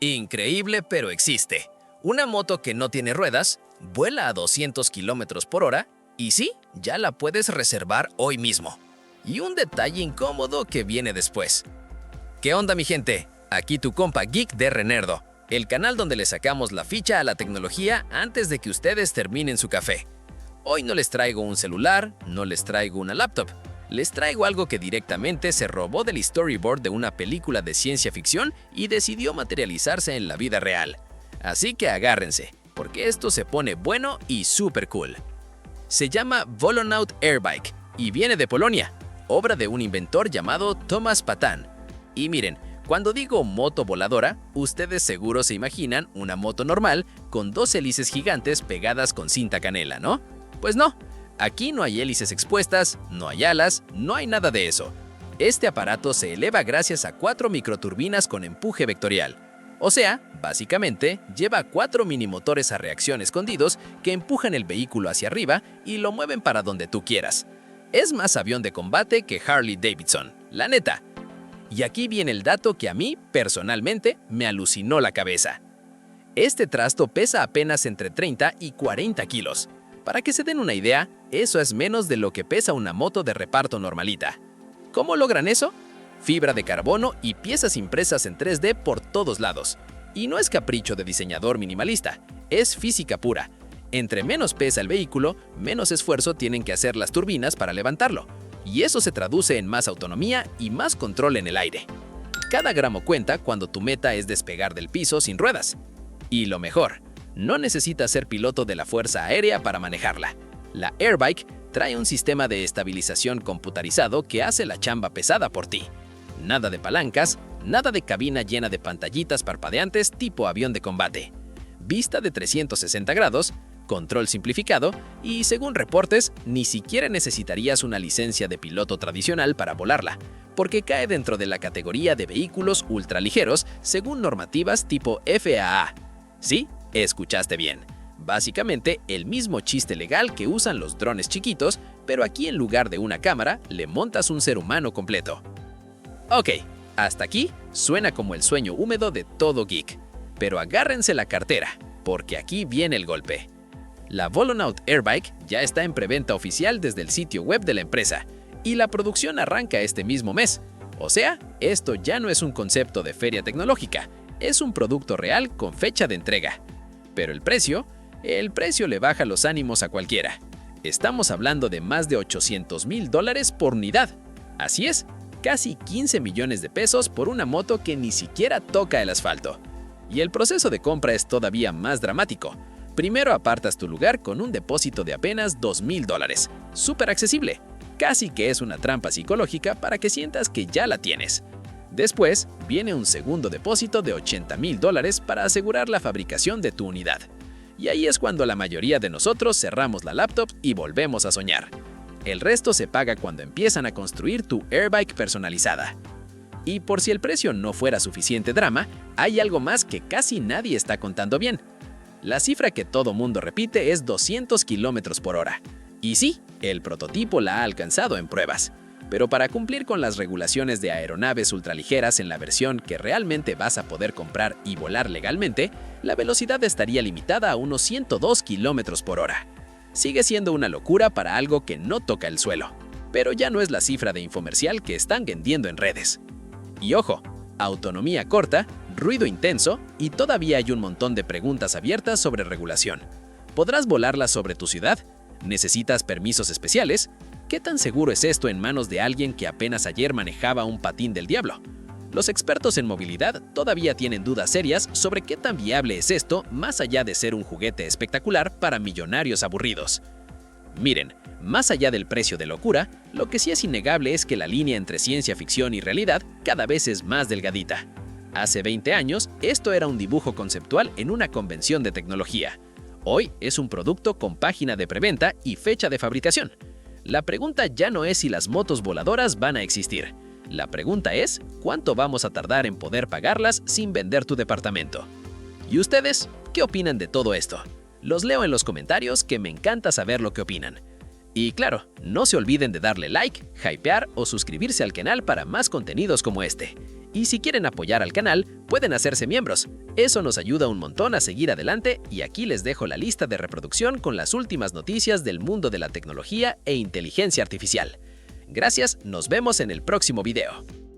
Increíble, pero existe. Una moto que no tiene ruedas, vuela a 200 kilómetros por hora y sí, ya la puedes reservar hoy mismo. Y un detalle incómodo que viene después. ¿Qué onda, mi gente? Aquí tu compa Geek de Renerdo, el canal donde le sacamos la ficha a la tecnología antes de que ustedes terminen su café. Hoy no les traigo un celular, no les traigo una laptop. Les traigo algo que directamente se robó del storyboard de una película de ciencia ficción y decidió materializarse en la vida real. Así que agárrense, porque esto se pone bueno y súper cool. Se llama Volonaut Airbike y viene de Polonia, obra de un inventor llamado Tomasz Patan. Y miren, cuando digo moto voladora, ustedes seguro se imaginan una moto normal con dos hélices gigantes pegadas con cinta canela, ¿no? Pues no. Aquí no hay hélices expuestas, no hay alas, no hay nada de eso. Este aparato se eleva gracias a 4 microturbinas con empuje vectorial. O sea, básicamente, lleva 4 minimotores a reacción escondidos que empujan el vehículo hacia arriba y lo mueven para donde tú quieras. Es más avión de combate que Harley Davidson, la neta. Y aquí viene el dato que a mí, personalmente, me alucinó la cabeza. Este trasto pesa apenas entre 30 y 40 kilos. Para que se den una idea, eso es menos de lo que pesa una moto de reparto normalita. ¿Cómo logran eso? Fibra de carbono y piezas impresas en 3D por todos lados. Y no es capricho de diseñador minimalista, es física pura. Entre menos pesa el vehículo, menos esfuerzo tienen que hacer las turbinas para levantarlo. Y eso se traduce en más autonomía y más control en el aire. Cada gramo cuenta cuando tu meta es despegar del piso sin ruedas. Y lo mejor, no necesitas ser piloto de la Fuerza Aérea para manejarla. La Airbike trae un sistema de estabilización computarizado que hace la chamba pesada por ti. Nada de palancas, nada de cabina llena de pantallitas parpadeantes tipo avión de combate. Vista de 360 grados, control simplificado y, según reportes, ni siquiera necesitarías una licencia de piloto tradicional para volarla, porque cae dentro de la categoría de vehículos ultraligeros según normativas tipo FAA. ¿Sí? Escuchaste bien. Básicamente, el mismo chiste legal que usan los drones chiquitos, pero aquí en lugar de una cámara, le montas un ser humano completo. Ok, hasta aquí suena como el sueño húmedo de todo geek. Pero agárrense la cartera, porque aquí viene el golpe. La Volonaut Airbike ya está en preventa oficial desde el sitio web de la empresa, y la producción arranca este mismo mes. O sea, esto ya no es un concepto de feria tecnológica, es un producto real con fecha de entrega. Pero el precio le baja los ánimos a cualquiera. Estamos hablando de más de $800,000 por unidad. Así es, casi 15 millones de pesos por una moto que ni siquiera toca el asfalto. Y el proceso de compra es todavía más dramático. Primero apartas tu lugar con un depósito de apenas $2,000. Súper accesible. Casi que es una trampa psicológica para que sientas que ya la tienes. Después, viene un segundo depósito de $80,000 para asegurar la fabricación de tu unidad. Y ahí es cuando la mayoría de nosotros cerramos la laptop y volvemos a soñar. El resto se paga cuando empiezan a construir tu Airbike personalizada. Y por si el precio no fuera suficiente drama, hay algo más que casi nadie está contando bien. La cifra que todo mundo repite es 200 kilómetros por hora. Y sí, el prototipo la ha alcanzado en pruebas. Pero para cumplir con las regulaciones de aeronaves ultraligeras en la versión que realmente vas a poder comprar y volar legalmente, la velocidad estaría limitada a unos 102 kilómetros por hora. Sigue siendo una locura para algo que no toca el suelo, pero ya no es la cifra de infomercial que están vendiendo en redes. Y ojo, autonomía corta, ruido intenso y todavía hay un montón de preguntas abiertas sobre regulación. ¿Podrás volarla sobre tu ciudad? ¿Necesitas permisos especiales? ¿Qué tan seguro es esto en manos de alguien que apenas ayer manejaba un patín del diablo? Los expertos en movilidad todavía tienen dudas serias sobre qué tan viable es esto más allá de ser un juguete espectacular para millonarios aburridos. Miren, más allá del precio de locura, lo que sí es innegable es que la línea entre ciencia ficción y realidad cada vez es más delgadita. Hace 20 años, esto era un dibujo conceptual en una convención de tecnología. Hoy es un producto con página de preventa y fecha de fabricación. La pregunta ya no es si las motos voladoras van a existir. La pregunta es, ¿cuánto vamos a tardar en poder pagarlas sin vender tu departamento? ¿Y ustedes? ¿Qué opinan de todo esto? Los leo en los comentarios, que me encanta saber lo que opinan. Y claro, no se olviden de darle like, hypear o suscribirse al canal para más contenidos como este. Y si quieren apoyar al canal, pueden hacerse miembros. Eso nos ayuda un montón a seguir adelante y aquí les dejo la lista de reproducción con las últimas noticias del mundo de la tecnología e inteligencia artificial. Gracias, nos vemos en el próximo video.